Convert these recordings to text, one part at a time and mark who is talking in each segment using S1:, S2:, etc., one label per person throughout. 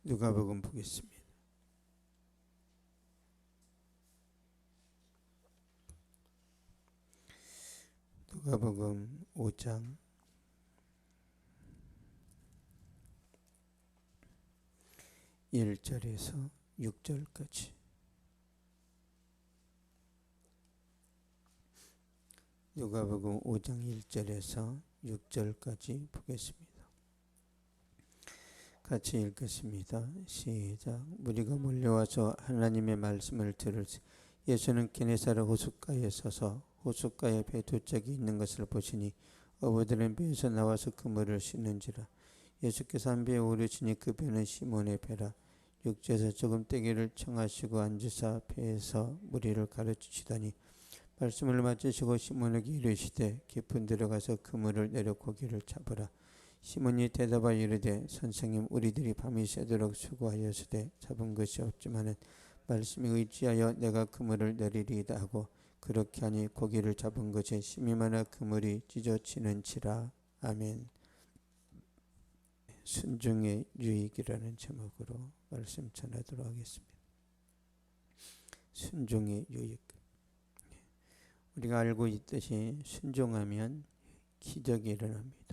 S1: 누가복음 보겠습니다. 누가복음 5장 1절에서 6절까지. 누가복음 5장 1절에서 6절까지 보겠습니다. 같이 읽겠습니다. 시작. 무리가 몰려와서 하나님의 말씀을 들을지 예수는 게네사렛 호숫가에 서서 호숫가에 배 두 짝이 있는 것을 보시니 어부들은 배에서 나와서 그물을 씻는지라. 예수께서 한 배에 오르시니 그 배는 시몬의 배라. 육지에서 조금 떼기를 청하시고 앉으사 배에서 무리를 가르치시더니 말씀을 마치시고 시몬에게 이르시되 깊은 데로 가서 그물을 내려 고기를 잡으라. 시몬이 대답하여 이르되 선생님, 우리들이 밤이 새도록 수고하였으되 잡은 것이 없지만은 말씀에 의지하여 내가 그물을 내리리이다 하고 그렇게 하니 고기를 잡은 것에 심히 많아 그물이 찢어지는지라. 아멘. 순종의 유익이라는 제목으로 말씀 전하도록 하겠습니다. 순종의 유익. 우리가 알고 있듯이 순종하면 기적이 일어납니다.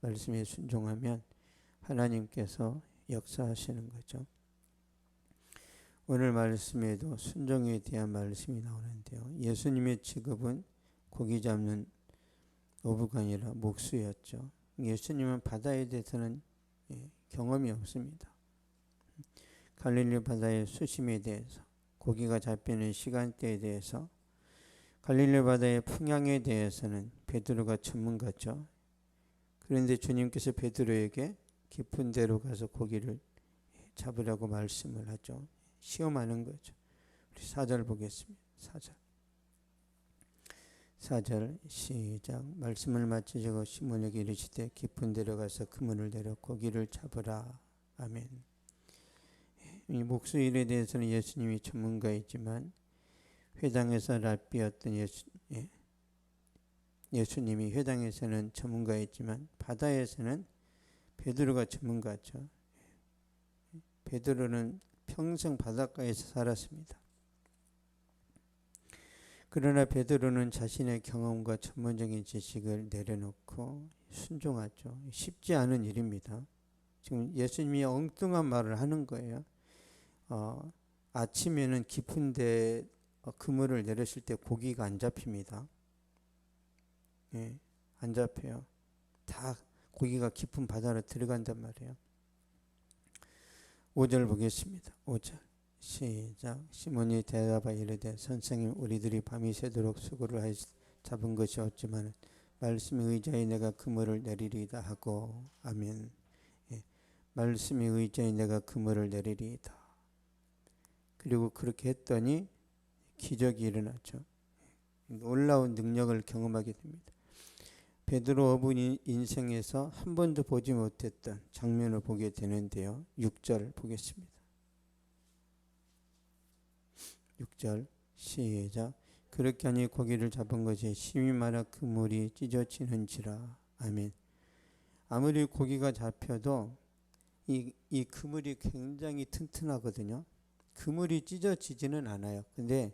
S1: 말씀에 순종하면 하나님께서 역사하시는 거죠. 오늘 말씀에도 순종에 대한 말씀이 나오는데요. 예수님의 직업은 고기 잡는 어부가 아니라 목수였죠. 예수님은 바다에 대해서는 경험이 없습니다. 갈릴리 바다의 수심에 대해서, 고기가 잡히는 시간대에 대해서, 갈릴리 바다의 풍향에 대해서는 베드로가 전문가죠. 그런데 주님께서 베드로에게 깊은 데로 가서 고기를 잡으라고 말씀을 하죠. 시험하는 거죠. 우리 4절 보겠습니다. 4절 시작. 말씀을 마치시고 시몬에게 이르시되 깊은 데로 가서 그물을 내려 고기를 잡으라. 아멘. 이 목수 일에 대해서는 예수님이 전문가이지만 회당에서 랍비였던 예수님이 회당에서는 전문가였지만 바다에서는 베드로가 전문가죠. 베드로는 평생 바닷가에서 살았습니다. 그러나 베드로는 자신의 경험과 전문적인 지식을 내려놓고 순종하죠. 쉽지 않은 일입니다. 지금 예수님이 엉뚱한 말을 하는 거예요. 아침에는 깊은 데 그물을 내렸을 때 고기가 안 잡힙니다. 안 잡혀요. 다 고기가 깊은 바다로 들어간단 말이에요. 5절 보겠습니다. 5절 시작. 시몬이 대답하여 이르되 선생님, 우리들이 밤이 새도록 수고를 하여 잡은 것이 없지만 말씀에 의지하여 내가 그물을 내리리이다 하고. 아멘. 말씀에 의지하여 내가 그물을 내리리이다. 그리고 그렇게 했더니 기적이 일어났죠. 놀라운 능력을 경험하게 됩니다. 베드로 어부 인생에서 한 번도 보지 못했던 장면을 보게 되는데요. 6절 보겠습니다. 6절 시작. 그렇게 하니 고기를 잡은 것이 심히 많아 그물이 찢어지는지라. 아멘. 아무리 고기가 잡혀도 이 그물이 굉장히 튼튼하거든요. 그물이 찢어지지는 않아요. 근데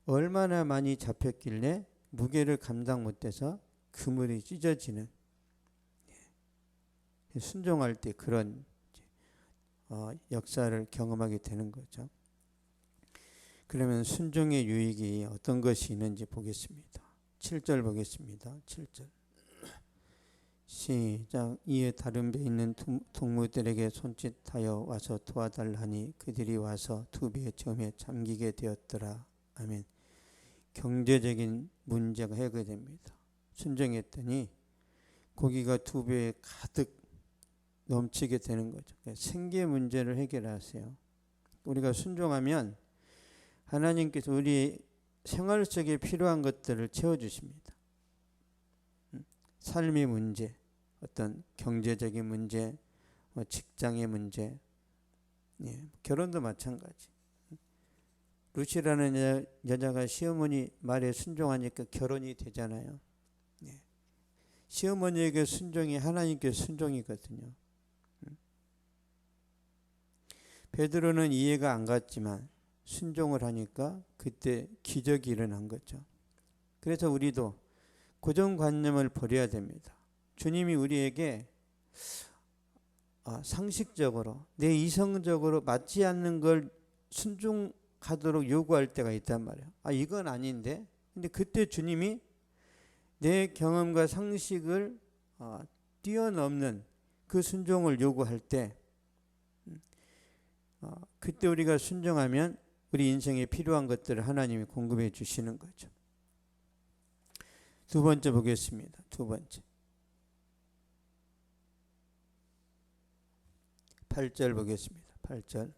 S1: 얼마나 많이 잡혔길래 무게를 감당 못해서 그물이 찢어지는, 순종할 때 그런 역사를 경험하게 되는 거죠. 그러면 순종의 유익이 어떤 것이 있는지 보겠습니다. 7절 보겠습니다. 7절 시작. 이에 다른 배에 있는 동무들에게 손짓하여 와서 도와달라니 그들이 와서 두 배의 점에 잠기게 되었더라. 아멘. 경제적인 문제가 해결됩니다. 순종했더니 고기가 두 배에 가득 넘치게 되는 거죠. 생계 문제를 해결하세요. 우리가 순종하면 하나님께서 우리 생활 속에 필요한 것들을 채워주십니다. 삶의 문제, 어떤 경제적인 문제, 직장의 문제, 결혼도 마찬가지. 루시라는 여자가 시어머니 말에 순종하니까 결혼이 되잖아요. 시어머니에게 순종이 하나님께 순종이거든요. 베드로는 이해가 안 갔지만 순종을 하니까 그때 기적이 일어난 거죠. 그래서 우리도 고정관념을 버려야 됩니다. 주님이 우리에게 상식적으로 내 이성적으로 맞지 않는 걸 순종하도록 요구할 때가 있단 말이에요. 이건 아닌데. 근데 그때 주님이 내 경험과 상식을 뛰어넘는 그 순종을 요구할 때 그때 우리가 순종하면 우리 인생에 필요한 것들을 하나님이 공급해 주시는 거죠. 두 번째 보겠습니다. 두 번째 8절 보겠습니다. 8절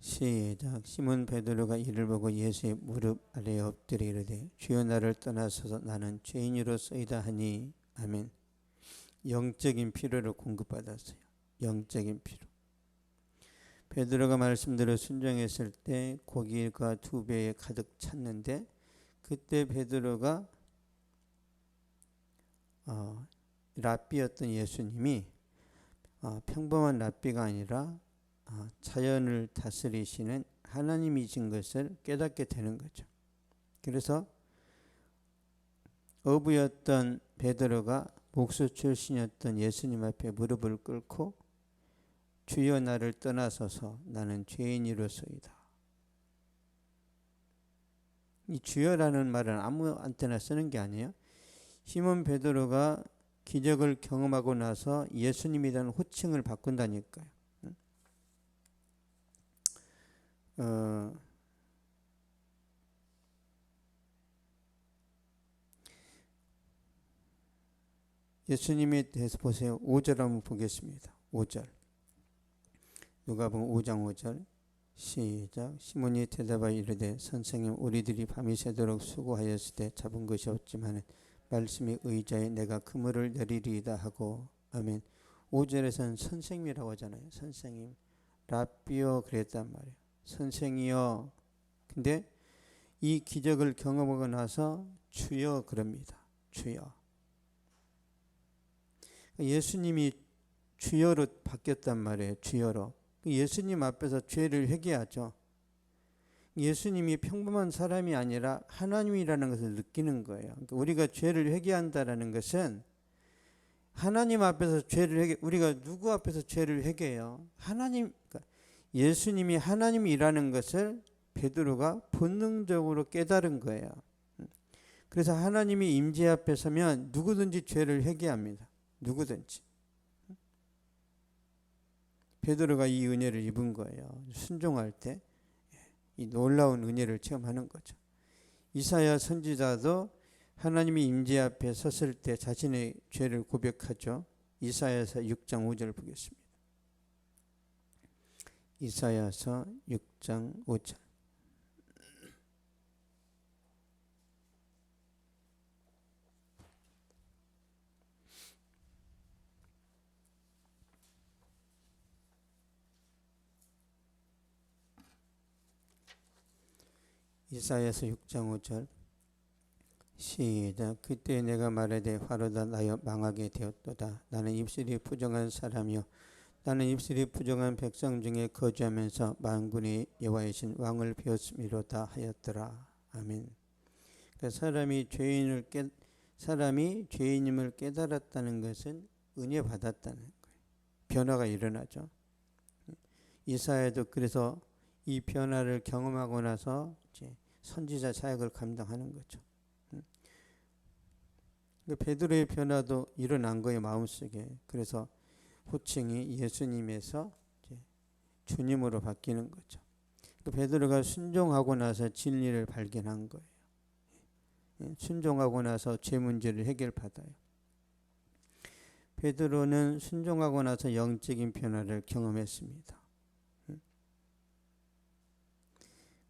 S1: 시작. 시몬 베드로가 이를 보고 예수의 무릎 아래에 엎드려 이르되 주여 나를 떠나소서 나는 죄인으로서이다 하니. 아멘. 영적인 필요를 공급받았어요. 영적인 필요. 베드로가 말씀대로 순종했을 때 고기가 2배에 가득 찼는데 그때 베드로가 랍비였던 예수님이 평범한 랍비가 아니라 자연을 다스리시는 하나님이신 것을 깨닫게 되는 거죠. 그래서 어부였던 베드로가 목수 출신이었던 예수님 앞에 무릎을 꿇고 주여 나를 떠나소서 나는 죄인이로소이다. 이 주여라는 말은 아무한테나 쓰는 게 아니에요. 시몬 베드로가 기적을 경험하고 나서 예수님이라는 호칭을 바꾼다니까요. 예수님에 대해서 보세요. 5절 한번 보겠습니다. 5절 누가복음 5장 5절 시작. 시몬이 대답하여 이르되 선생님 우리들이 밤이 새도록 수고하였을 때 잡은 것이 없지만 말씀이 의자에 내가 그물을 내리리이다 하고. 아멘. 5절에서는 선생님이라고 하잖아요. 선생님 랍비여 그랬단 말이에요. 선생이여. 근데 이 기적을 경험하고 나서 주여 그럽니다. 주여. 예수님이 주여로 바뀌었단 말이에요. 주여로. 예수님 앞에서 죄를 회개하죠. 예수님이 평범한 사람이 아니라 하나님이라는 것을 느끼는 거예요. 그러니까 우리가 죄를 회개한다라는 것은 하나님 앞에서 죄를 회개. 우리가 누구 앞에서 죄를 회개해요? 하나님. 그러니까 예수님이 하나님이라는 것을 베드로가 본능적으로 깨달은 거예요. 그래서 하나님이 임재 앞에 서면 누구든지 죄를 회개합니다. 누구든지. 베드로가 이 은혜를 입은 거예요. 순종할 때 이 놀라운 은혜를 체험하는 거죠. 이사야 선지자도 하나님이 임재 앞에 섰을 때 자신의 죄를 고백하죠. 이사야서 6장 5절 보겠습니다. 이사야서 6장 5절 이사야서 6장 5절 시작. 그때 내가 말하되 화로다 나여 망하게 되었도다. 나는 입술이 부정한 사람이요 나는 입술이 부정한 백성 중에 거주하면서 만군의 여호와이신 왕을 배웠음이로다 하였더라. 아멘. 그러니까 사람이 죄인임을 깨달았다는 것은 은혜 받았다는 거예요. 변화가 일어나죠. 이사야도 그래서 이 변화를 경험하고 나서 이제 선지자 사역을 감당하는 거죠. 베드로의 변화도 일어난 거예요. 마음속에. 그래서 호칭이 예수님에서 이제 주님으로 바뀌는 거죠. 베드로가 순종하고 나서 진리를 발견한 거예요. 순종하고 나서 죄 문제를 해결받아요. 베드로는 순종하고 나서 영적인 변화를 경험했습니다.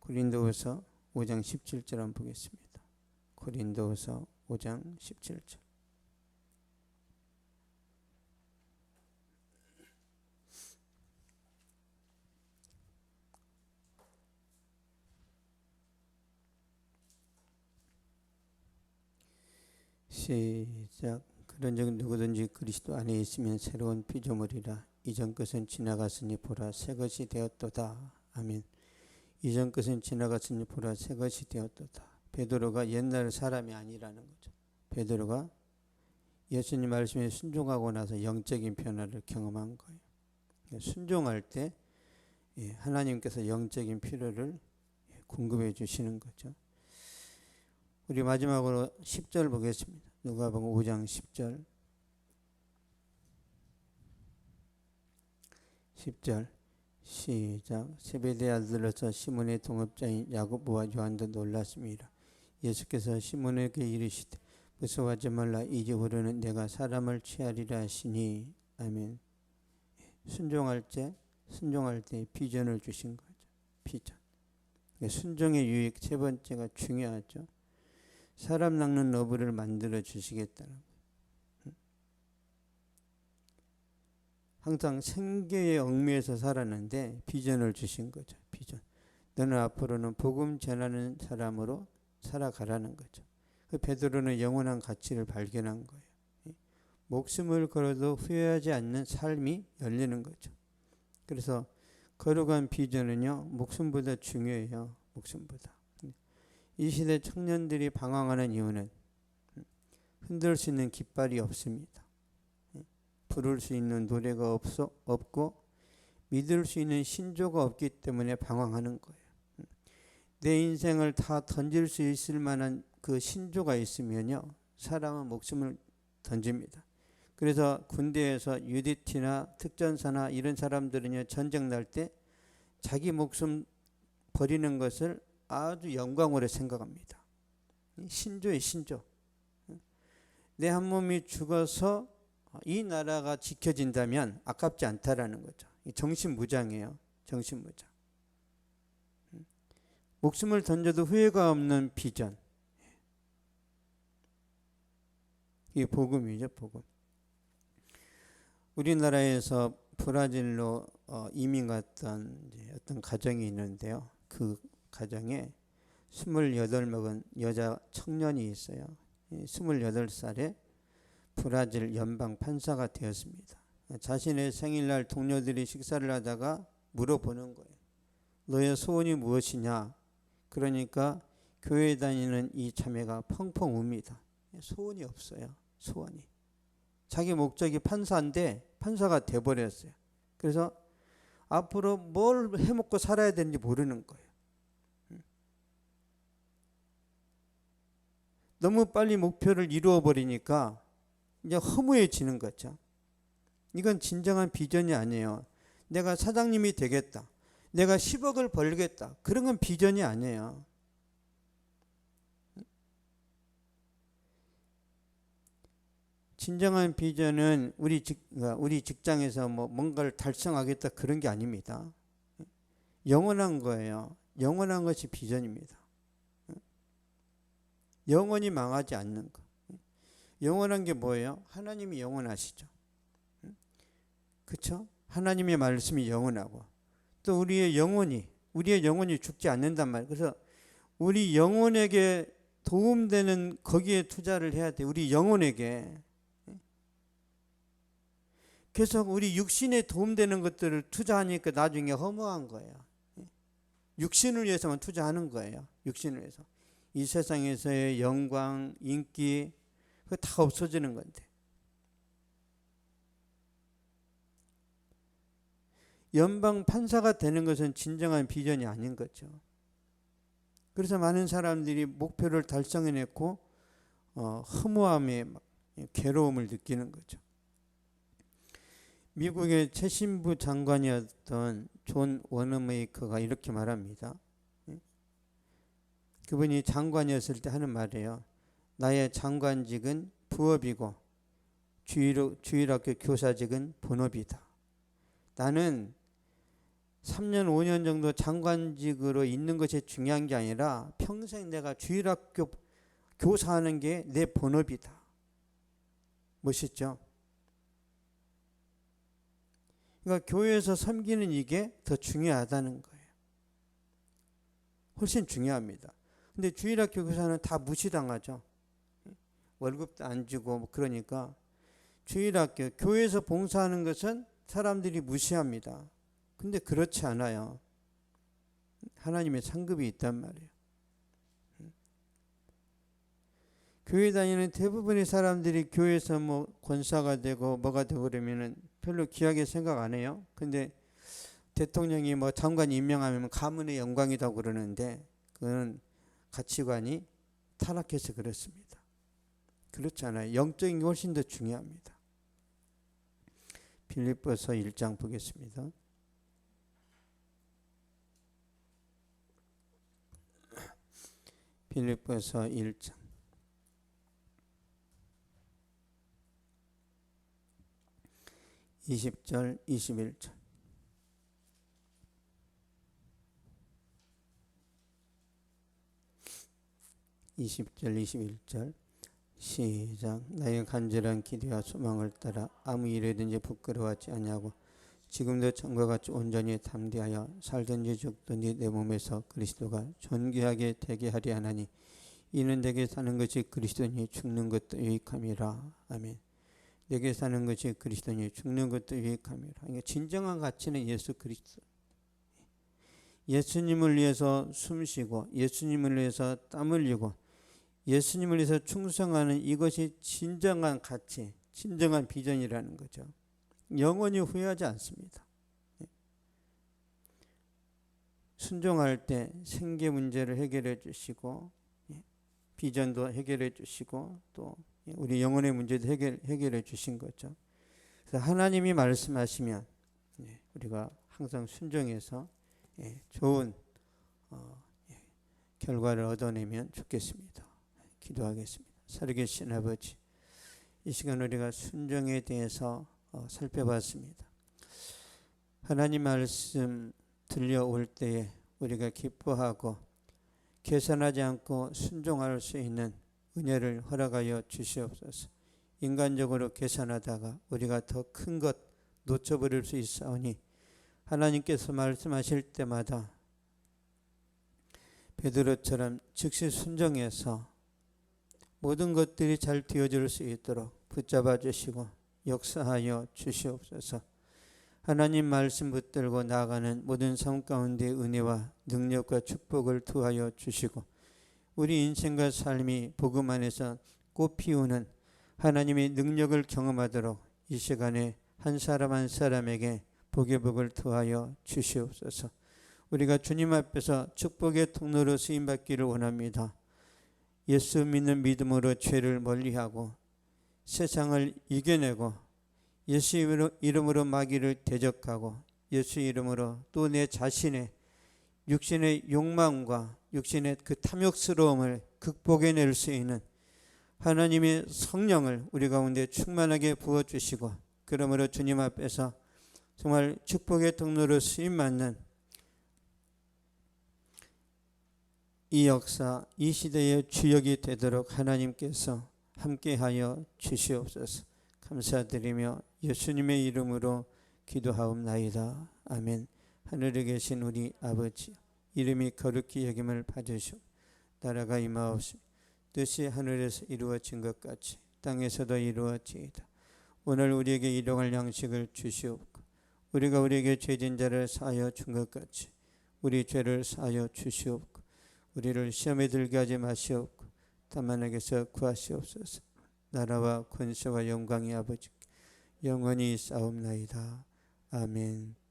S1: 고린도후서 5장 17절 한번 보겠습니다. 고린도후서 5장 17절 시작. 그런즉 누구든지 그리스도 안에 있으면 새로운 피조물이라 이전 것은 지나갔으니 보라 새 것이 되었도다. 아멘. 이전 것은 지나갔으니 보라 새 것이 되었도다. 베드로가 옛날 사람이 아니라는 거죠. 베드로가 예수님 말씀에 순종하고 나서 영적인 변화를 경험한 거예요. 순종할 때 하나님께서 영적인 필요를 공급해 주시는 거죠. 우리 마지막으로 10절 보겠습니다. 누가복음 5장 10절. 10절 시작. 세베대의 아들로서 시몬의 동업자인 야고보와 요한도 놀랐습니다. 예수께서 시몬에게 이르시되 무서워하지 말라. 이제부로는 내가 사람을 취하리라 하시니. 아멘. 순종할 때 비전을 주신 거죠. 비전. 순종의 유익 세 번째가 중요하죠. 사람 낚는 어부를 만들어 주시겠다는 거예요. 항상 생계의 얽매여서 살았는데 비전을 주신 거죠. 비전. 너는 앞으로는 복음 전하는 사람으로 살아가라는 거죠. 그 베드로는 영원한 가치를 발견한 거예요. 목숨을 걸어도 후회하지 않는 삶이 열리는 거죠. 그래서 거룩한 비전은요, 목숨보다 중요해요. 목숨보다. 이 시대 청년들이 방황하는 이유는 흔들 수 있는 깃발이 없습니다. 부를 수 있는 노래가 없고 믿을 수 있는 신조가 없기 때문에 방황하는 거예요. 내 인생을 다 던질 수 있을 만한 그 신조가 있으면요, 사람은 목숨을 던집니다. 그래서 군대에서 UDT나 특전사나 이런 사람들은요, 전쟁 날 때 자기 목숨 버리는 것을 아주 영광으로 생각합니다. 신조의 신조. 내 한 몸이 죽어서 이 나라가 지켜진다면 아깝지 않다라는 거죠. 정신무장이에요. 정신무장. 목숨을 던져도 후회가 없는 비전. 이게 복음이죠, 복음. 우리나라에서 브라질로 이민 갔던 어떤 가정이 있는데요. 그 가정에 28 먹은 여자 청년이 있어요. 28살에 브라질 연방 판사가 되었습니다. 자신의 생일날 동료들이 식사를 하다가 물어보는 거예요. 너의 소원이 무엇이냐? 그러니까 교회 다니는 이 자매가 펑펑 웁니다. 소원이 없어요. 소원이. 자기 목적이 판사인데 판사가 돼버렸어요. 그래서 앞으로 뭘 해먹고 살아야 되는지 모르는 거예요. 너무 빨리 목표를 이루어버리니까 이제 허무해지는 거죠. 이건 진정한 비전이 아니에요. 내가 사장님이 되겠다. 내가 10억을 벌겠다. 그런 건 비전이 아니에요. 진정한 비전은 우리 직장에서 뭔가를 달성하겠다 그런 게 아닙니다. 영원한 거예요. 영원한 것이 비전입니다. 영원히 망하지 않는 것. 영원한 게 뭐예요? 하나님이 영원하시죠. 그렇죠? 하나님의 말씀이 영원하고 또 우리의 영혼이 죽지 않는단 말이에요. 그래서 우리 영혼에게 도움되는 거기에 투자를 해야 돼. 우리 영혼에게. 계속 우리 육신에 도움되는 것들을 투자하니까 나중에 허무한 거예요. 육신을 위해서만 투자하는 거예요. 육신을 위해서. 이 세상에서의 영광, 인기 그거 다 없어지는 건데. 연방 판사가 되는 것은 진정한 비전이 아닌 거죠. 그래서 많은 사람들이 목표를 달성해냈고 허무함에 괴로움을 느끼는 거죠. 미국의 최신부 장관이었던 존 워너메이커가 이렇게 말합니다. 그분이 장관이었을 때 하는 말이에요. 나의 장관직은 부업이고 주일학교 교사직은 본업이다. 나는 3년 5년 정도 장관직으로 있는 것이 중요한 게 아니라 평생 내가 주일학교 교사하는 게 내 본업이다. 멋있죠? 그러니까 교회에서 섬기는 이게 더 중요하다는 거예요. 훨씬 중요합니다. 근데 주일학교 교사는 다 무시당하죠. 월급도 안 주고 그러니까 주일학교 교회에서 봉사하는 것은 사람들이 무시합니다. 근데 그렇지 않아요. 하나님의 상급이 있단 말이에요. 교회 다니는 대부분의 사람들이 교회에서 뭐 권사가 되고 뭐가 되고 그러면은 별로 귀하게 생각 안 해요. 근데 대통령이 뭐 장관 임명하면 가문의 영광이라고 그러는데 그건 가치관이 타락해서 그렇습니다. 그렇지 않아요. 영적인 게 훨씬 더 중요합니다. 빌립보서 1장 보겠습니다. 빌립보서 1장 20절 21절 20절 21절 시작. 나의 간절한 기대와 소망을 따라 아무 일에든지 부끄러워하지 아니하고 지금도 전과 같이 온전히 담대하여 살든지 죽든지 내 몸에서 그리스도가 존귀하게 되게 하리 하나니 이는 내게 사는 것이 그리스도니 죽는 것도 유익함이라. 아멘. 내게 사는 것이 그리스도니 죽는 것도 유익함이라. 그러니까 진정한 가치는 예수 그리스도. 예수님을 위해서 숨쉬고 예수님을 위해서 땀 흘리고 예수님을 위해서 충성하는 이것이 진정한 가치, 진정한 비전이라는 거죠. 영원히 후회하지 않습니다. 순종할 때 생계 문제를 해결해 주시고 비전도 해결해 주시고 또 우리 영혼의 문제도 해결해 주신 거죠. 그래서 하나님이 말씀하시면 우리가 항상 순종해서 좋은 결과를 얻어내면 좋겠습니다. 기도하겠습니다. 살아계신 아버지, 이 시간 우리가 순종에 대해서 살펴봤습니다. 하나님 말씀 들려올 때에 우리가 기뻐하고 계산하지 않고 순종할 수 있는 은혜를 허락하여 주시옵소서. 인간적으로 계산하다가 우리가 더 큰 것 놓쳐버릴 수 있사오니 하나님께서 말씀하실 때마다 베드로처럼 즉시 순종해서 모든 것들이 잘 되어질 수 있도록 붙잡아 주시고 역사하여 주시옵소서. 하나님 말씀 붙들고 나아가는 모든 삶 가운데 은혜와 능력과 축복을 투하여 주시고 우리 인생과 삶이 복음 안에서 꽃피우는 하나님의 능력을 경험하도록 이 시간에 한 사람 한 사람에게 복의 복을 투하여 주시옵소서. 우리가 주님 앞에서 축복의 통로로 쓰임받기를 원합니다. 예수 믿는 믿음으로 죄를 멀리하고 세상을 이겨내고 예수 이름으로 마귀를 대적하고 예수 이름으로 또 내 자신의 육신의 욕망과 육신의 그 탐욕스러움을 극복해낼 수 있는 하나님의 성령을 우리 가운데 충만하게 부어주시고 그러므로 주님 앞에서 정말 축복의 통로로 쓰임받는 이 역사, 이 시대의 주역이 되도록 하나님께서 함께하여 주시옵소서. 감사드리며 예수님의 이름으로 기도하옵나이다. 아멘. 하늘에 계신 우리 아버지, 이름이 거룩히 여김을 받으시오. 나라가 임하옵시며 뜻이 하늘에서 이루어진 것 같이 땅에서도 이루어지이다. 오늘 우리에게 일용할 양식을 주시옵고 우리가 우리에게 죄진 자를 사하여 준 것 같이 우리 죄를 사하여 주시옵고 우리를 시험에 들게 하지 마시옵고 다만 에게서 구하시옵소서. 나라와 권세와 영광이 아버지께 영원히 싸움나이다. 아멘.